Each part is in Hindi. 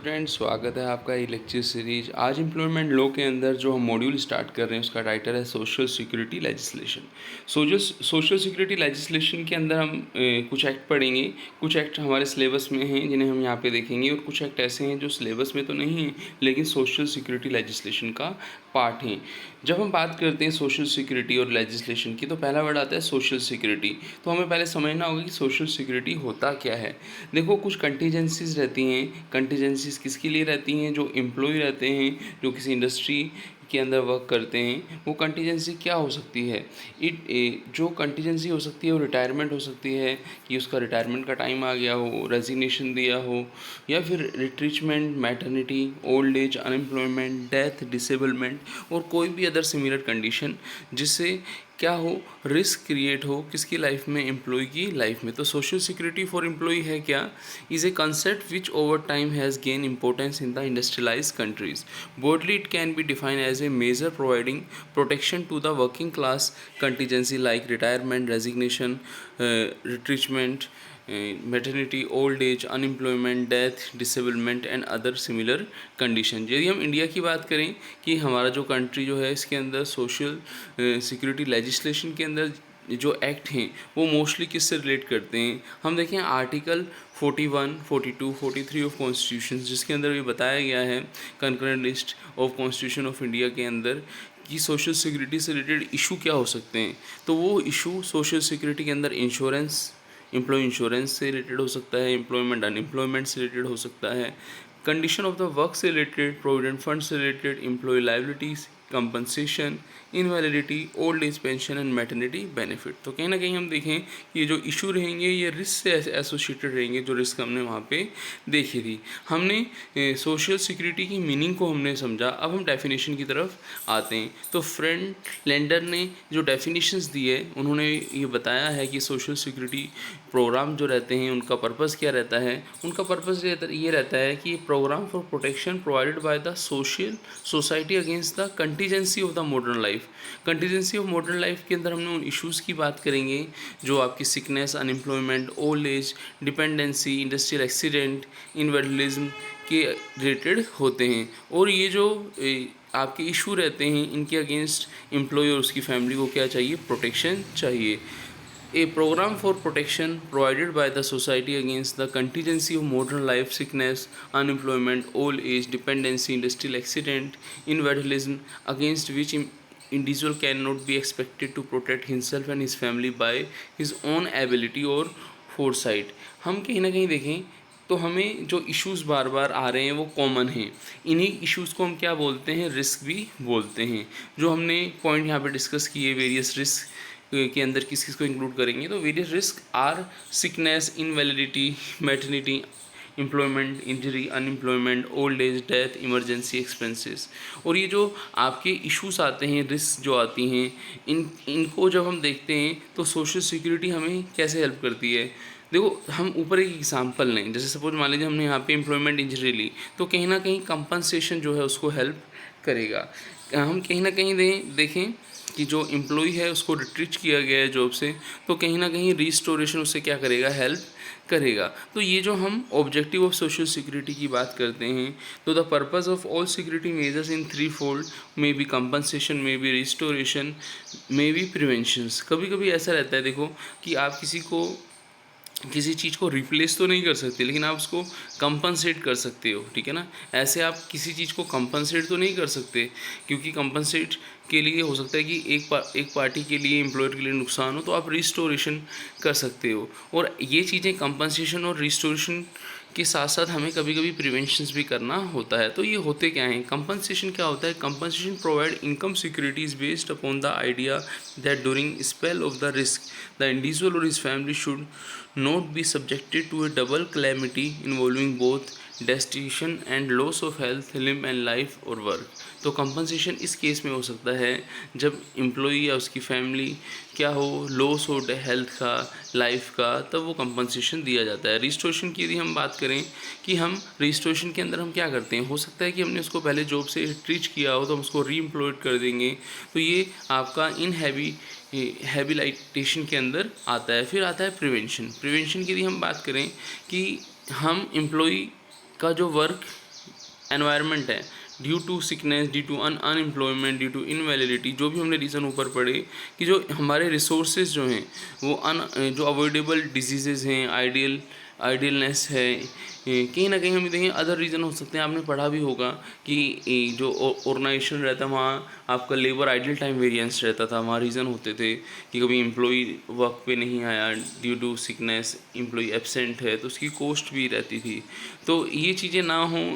स्टूडेंट, स्वागत है आपका ये लेक्चर सीरीज। आज एम्प्लॉयमेंट लॉ के अंदर जो हम मॉड्यूल स्टार्ट कर रहे हैं उसका टाइटल है social security legislation. Social security legislation के अंदर हम कुछ एक्ट पढ़ेंगे। कुछ एक्ट हमारे सिलेबस में हैं जिन्हें हम यहाँ पे देखेंगे, और कुछ एक्ट ऐसे हैं जो सिलेबस में तो नहीं हैं लेकिन सोशल सिक्योरिटी लेजिस्लेशन का पार्ट हैं। जब हम बात करते हैं सोशल सिक्योरिटी और लेजिस्लेशन की तो पहला वर्ड आता है सोशल सिक्योरिटी। तो हमें पहले समझना होगा कि सोशल सिक्योरिटी होता क्या है। देखो, कुछ कंटीजेंसीज रहती हैं। कंटीजेंसीज किसके लिए रहती हैं? जो एम्प्लॉय रहते हैं, जो किसी इंडस्ट्री के अंदर वर्क करते हैं, वो कंटीजेंसी क्या हो सकती है? जो कंटीजेंसी हो सकती है वो रिटायरमेंट हो सकती है कि उसका रिटायरमेंट का टाइम आ गया हो, रेजिग्नेशन दिया हो, या फिर retrenchment, maternity, old age, unemployment, death, disablement और कोई भी अदर सिमिलर कंडीशन जिससे क्या हो, रिस्क क्रिएट हो किसकी लाइफ में? एम्प्लॉय की लाइफ में। तो सोशल सिक्योरिटी फॉर एम्प्लॉय है क्या? Is a concept which over time has gain importance in the industrialise countries. Broadly, it can be defined as a measure providing protection to the working class contingency like retirement, resignation, retrenchment, maternity, old age, unemployment, death, disablement and other similar condition। यदि हम इंडिया की बात करें कि हमारा जो कंट्री जो है इसके अंदर सोशल सिक्योरिटी लेजिस्लेशन के अंदर जो एक्ट हैं वो मोस्टली किससे रिलेट करते हैं? हम देखें आर्टिकल 41, 42, 43 ऑफ कॉन्स्टिट्यूशन, जिसके अंदर ये बताया गया है concurrent list of constitution of India के अंदर कि सोशल सिक्योरिटी से रिलेटेड इशू क्या हो सकते हैं। तो वो इशू सोशल सिक्योरिटी के अंदर इंश्योरेंस, एम्प्लॉय इंश्योरेंस से रिलेटेड हो सकता है, एम्प्लॉयमेंट अनएम्प्लॉयमेंट से रिलेटेड हो सकता है, कंडीशन ऑफ द वर्क से रिलेटेड, प्रोविडेंट फंड से related, employ liabilities, compensation, invalidity, old age pension and maternity benefit. तो कहीं ना कहीं हम देखें कि ये जो इशू रहेंगे ये रिस्क से एसोसिएटेड रहेंगे, जो रिस्क हमने वहाँ पे देखी थी। हमने सोशल सिक्योरिटी की मीनिंग को हमने समझा। अब हम डेफिनेशन की तरफ आते हैं। तो फ्रेंड लेंडर ने जो डेफिनेशंस दी है उन्होंने ये बताया है कि सोशल सिक्योरिटी प्रोग्राम जो रहते हैं उनका पर्पज़ क्या रहता है। उनका पर्पज़ ये रहता है कि programme for protection provided by the society against the contingency of the modern life. Contingency of modern life के अंदर हमने उन इश्यूज़ की बात करेंगे जो आपकी sickness, unemployment, old age, dependency, industrial accident, invalidism के रिलेटेड होते हैं। और ये जो आपके इशू रहते हैं इनके अगेंस्ट एम्प्लॉय और उसकी फैमिली को क्या चाहिए? प्रोटेक्शन चाहिए। A program for protection provided by the society against the contingency of modern life, sickness, unemployment, old age, dependency, industrial accident, invalidism, against which individual cannot be expected to protect himself and his family by his own ability or foresight। हम कहीं ना कहीं देखें तो हमें जो इश्यूज़ बार बार आ रहे हैं वो कॉमन हैं। इन्हीं इश्यूज़ को हम क्या बोलते हैं? रिस्क भी बोलते हैं। जो हमने पॉइंट यहाँ पे डिस्कस किए, वेरियस रिस्क के अंदर किस किस को इंक्लूड करेंगे, तो various risk are sickness, invalidity, maternity, employment, injury, unemployment, old age, death, emergency expenses. और ये जो आपके इश्यूज आते हैं, रिस्क जो आती हैं, इनको जब हम देखते हैं तो सोशल सिक्योरिटी हमें कैसे हेल्प करती है। देखो, हम ऊपर एक एग्जांपल लें, जैसे सपोज मान लीजिए हमने यहाँ पे एम्प्लॉयमेंट इंजरी ली, तो कहीं ना कहीं कंपनसेशन जो है उसको हेल्प करेगा। हम कहीं ना कहीं देखें कि जो एम्प्लॉय है उसको रिट्रीच किया गया है जॉब से, तो कहीं ना कहीं रिस्टोरेशन उससे क्या करेगा? हेल्प करेगा। तो ये जो हम ऑब्जेक्टिव ऑफ सोशल सिक्योरिटी की बात करते हैं, तो the purpose of all security measures in three fold, may be compensation, may be restoration, may be preventions. कभी कभी ऐसा रहता है, देखो, कि आप किसी चीज़ को रिप्लेस तो नहीं कर सकते लेकिन आप उसको कंपनसेट कर सकते हो, ठीक है ना। ऐसे आप किसी चीज़ को कंपनसेट तो नहीं कर सकते, क्योंकि कंपनसेट के लिए हो सकता है कि एक पार्टी के लिए, एम्प्लॉयर के लिए नुकसान हो, तो आप रिस्टोरेशन कर सकते हो। और ये चीज़ें कंपनसेशन और रिस्टोरेशन के साथ साथ हमें कभी कभी प्रिवेंशंस भी करना होता है। तो ये होते क्या हैं? कंपनसेशन क्या होता है? Compensation provide income securities based upon the idea that during spell of the risk the individual और his family should not be subjected to a double calamity involving both destitution and loss of health, limb and life or work। तो कंपनसेशन इस केस में हो सकता है जब एम्प्लॉई या उसकी फैमिली क्या हो, लॉस हो हेल्थ का, लाइफ का, तब वो कंपनसेशन दिया जाता है। रिस्टोरेशन की यदि हम बात करें कि हम रिस्टोरेशन के अंदर हम क्या करते हैं, हो सकता है कि हमने उसको पहले जॉब से ट्रीच किया हो तो हम उसको री एम्प्लॉयड कर देंगे, तो ये आपका हैबिलिटेशन के अंदर आता है। फिर आता है प्रिवेंशन की यदि हम बात करें कि हम एम्प्लॉई का जो वर्क एनवायरनमेंट है, due to sickness, due to unemployment, due to invalidity, जो भी हमने रीज़न ऊपर पढ़े कि जो हमारे रिसोर्सेज जो हैं वो जो अवॉइडेबल डिजीज़ेज़ हैं, आइडियलनेस है, कहीं ना कहीं हम देखें अदर रीज़न हो सकते हैं। आपने पढ़ा भी होगा कि जो ऑर्गेनाइजेशन रहता है वहाँ आपका लेबर आइडल टाइम वेरिएंस रहता था, वहाँ रीज़न होते थे कि कभी एम्प्लॉई वर्क पे नहीं आया due to sickness, employee absent है तो उसकी कॉस्ट भी रहती थी। तो ये चीज़ें ना हों,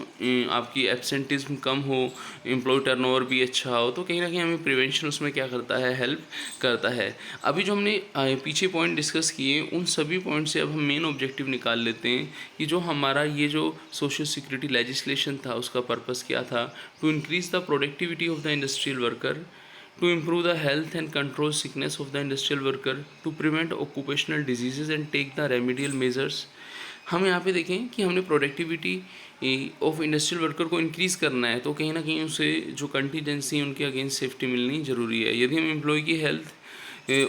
आपकी एब्सेंटिज्म कम हो, एम्प्लॉय टर्नओवर भी अच्छा हो, तो कहीं ना कहीं हमें प्रिवेंशन उसमें क्या करता है, हेल्प करता है। अभी जो हमने पीछे पॉइंट डिस्कस किए उन सभी पॉइंट से अब हम मेन ऑब्जेक्टिव निकाल लेते हैं कि जो हमारा ये जो सोशल सिक्योरिटी लेजिस्लेशन था उसका पर्पस क्या था। To increase the productivity of the industrial worker, to improve the health and control sickness of the industrial worker, to prevent occupational diseases and take the remedial measures। हम यहाँ पे देखें कि हमने प्रोडक्टिविटी ऑफ इंडस्ट्रियल वर्कर को इंक्रीज़ करना है तो कहीं ना कहीं उसे जो कंटीजेंसी उनके अगेंस्ट सेफ्टी मिलनी ज़रूरी है। यदि हम एम्प्लॉय की हेल्थ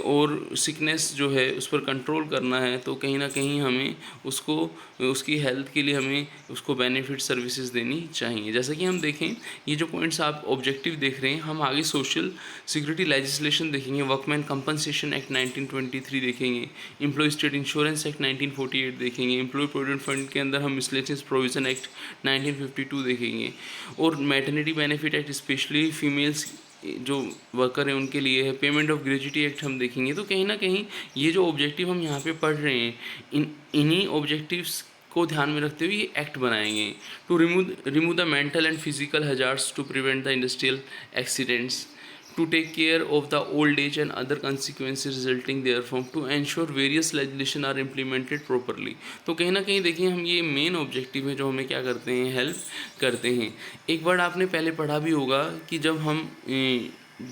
और सिकनेस जो है उस पर कंट्रोल करना है तो कहीं ना कहीं हमें उसको उसकी हेल्थ के लिए हमें उसको बेनिफिट सर्विसेज देनी चाहिए। जैसा कि हम देखें ये जो पॉइंट्स आप ऑब्जेक्टिव देख रहे हैं, हम आगे सोशल सिक्योरिटी लेजिस्लेशन देखेंगे, वर्कमैन कंपनसेशन एक्ट 1923 देखेंगे, एम्प्लॉय स्टेट इंश्योरेंस एक्ट 1948 देखेंगे, एम्प्लॉय प्रोविडेंट फंड के अंदर हम मिसलेनियस प्रोविजन एक्ट 1952 देखेंगे, और maternity benefit act specially females जो वर्कर हैं उनके लिए है, पेमेंट ऑफ ग्रेजुटी एक्ट हम देखेंगे। तो कहीं ना कहीं ये जो ऑब्जेक्टिव हम यहाँ पे पढ़ रहे हैं इन्हीं ऑब्जेक्टिव्स को ध्यान में रखते हुए ये एक्ट बनाएंगे। To remove the mental and physical hazards, to prevent the industrial accidents, to take care of the old age and other consequences resulting therefrom, to ensure various legislation are implemented properly। तो कहीं ना कहीं देखिए हम ये मेन ऑब्जेक्टिव है जो हमें क्या करते हैं, हेल्प करते हैं। एक वर्ड आपने पहले पढ़ा भी होगा कि जब हम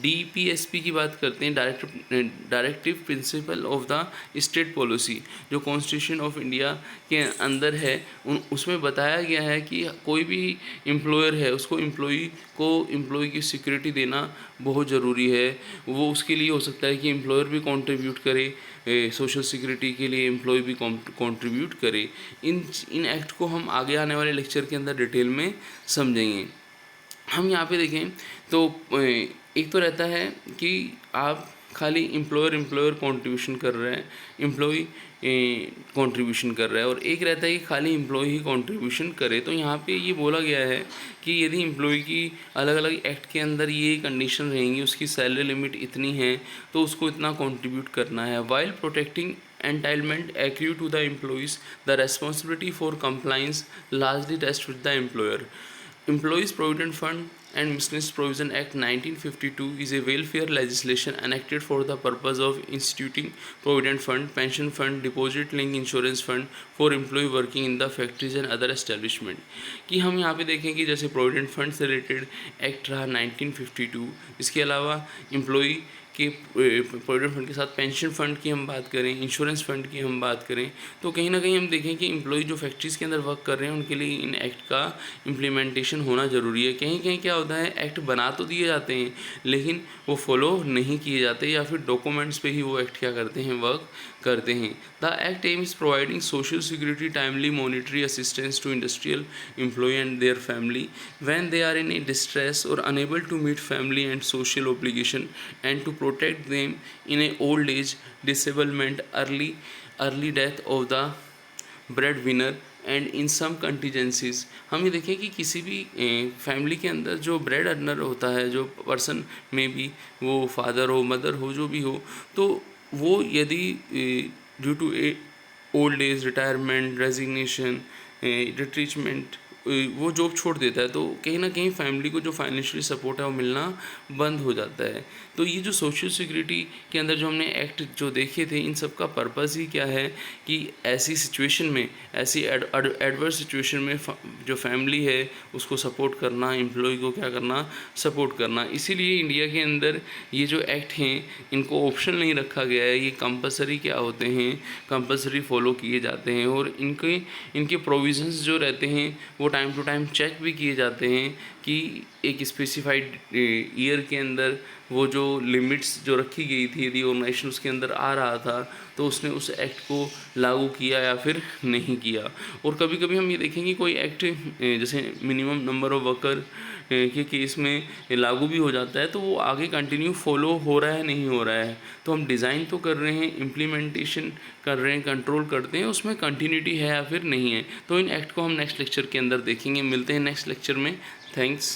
DPSP की बात करते हैं, directive principle of the state policy, जो कॉन्स्टिट्यूशन ऑफ इंडिया के अंदर है उसमें बताया गया है कि कोई भी एम्प्लॉयर है उसको एम्प्लॉय की सिक्योरिटी देना बहुत ज़रूरी है। वो उसके लिए हो सकता है कि एम्प्लॉयर भी कंट्रीब्यूट करे, सोशल सिक्योरिटी के लिए एम्प्लॉय भी कंट्रीब्यूट करे। इन एक्ट को हम आगे आने वाले लेक्चर के अंदर डिटेल में समझेंगे। हम यहाँ पे देखें तो एक तो रहता है कि आप खाली एम्प्लॉयर कंट्रीब्यूशन कर रहा है, एम्प्लॉय कंट्रीब्यूशन कर रहा है, और एक रहता है कि खाली एम्प्लॉय ही कंट्रीब्यूशन करे। तो यहाँ पे ये बोला गया है कि यदि एम्प्लॉय की अलग अलग एक्ट के अंदर ये कंडीशन रहेंगी, उसकी सैलरी लिमिट इतनी है तो उसको इतना कंट्रीब्यूट करना है। While protecting entitlement accrue to the employees, the responsibility for compliance largely rests with the employer। Employees Provident Fund and Miscellaneous Provision Act 1952 is a welfare legislation enacted for the purpose of instituting provident fund, pension fund, deposit link insurance fund for employee working in the factories and other establishment। कि हम यहाँ पे देखें कि जैसे प्रोविडेंट फंड से रिलेटेड एक्ट रहा 1952, इसके अलावा एम्प्लॉई कि प्रोविडेंट फंड के साथ पेंशन फंड की हम बात करें, इंश्योरेंस फंड की हम बात करें, तो कहीं ना कहीं हम देखें कि एम्प्लॉय जो फैक्ट्रीज़ के अंदर वर्क कर रहे हैं उनके लिए इन एक्ट का इम्प्लीमेंटेशन होना ज़रूरी है। कहीं कहीं क्या होता है, एक्ट बना तो दिए जाते हैं लेकिन वो फॉलो नहीं किए जाते, या फिर डॉक्यूमेंट्स पे ही वो एक्ट क्या करते हैं, वर्क करते हैं। The act aim is providing social security timely monetary assistance to industrial employee and their family when they are in a distress or unable to meet family and social obligation, and to protect them in a old age, disablement, early death of the breadwinner and in some contingencies. हम ये देखें कि किसी भी फैमिली के अंदर जो ब्रेड अर्नर होता है, जो पर्सन में भी वो फादर हो, मदर हो, जो भी हो, तो वो यदि due to a old age, retirement, resignation, retrenchment वो जॉब छोड़ देता है तो कहीं ना कहीं फैमिली को जो फाइनेंशियली सपोर्ट है वो मिलना बंद हो जाता है। तो ये जो सोशल सिक्योरिटी के अंदर जो हमने एक्ट जो देखे थे, इन सब का पर्पज़ ही क्या है कि ऐसी सिचुएशन में, ऐसी एडवर्स सिचुएशन में जो फैमिली है उसको सपोर्ट करना, एम्प्लॉय को क्या करना, सपोर्ट करना। इसीलिए इंडिया के अंदर ये जो एक्ट हैं इनको ऑप्शनल नहीं रखा गया है, ये कंपलसरी क्या होते हैं, कंपलसरी फॉलो किए जाते हैं, और इनके प्रोविजंस जो रहते हैं वो टाइम टू टाइम चेक भी किए जाते हैं कि एक स्पेसिफाइड ईयर के अंदर वो जो लिमिट्स जो रखी गई थी, यदि ऑर्गेनाइजेशन उसके अंदर आ रहा था तो उसने उस एक्ट को लागू किया या फिर नहीं किया। और कभी कभी हम ये देखेंगे कोई एक्ट जैसे मिनिमम नंबर ऑफ वर्कर के केस में लागू भी हो जाता है, तो वो आगे कंटिन्यू फॉलो हो रहा है नहीं हो रहा है। तो हम डिज़ाइन तो कर रहे हैं, इम्प्लीमेंटेशन कर रहे हैं, कंट्रोल करते हैं, उसमें कंटिन्यूटी है या फिर नहीं है। तो इन एक्ट को हम नेक्स्ट लेक्चर के अंदर देखेंगे। मिलते हैं नेक्स्ट लेक्चर में। थैंक्स।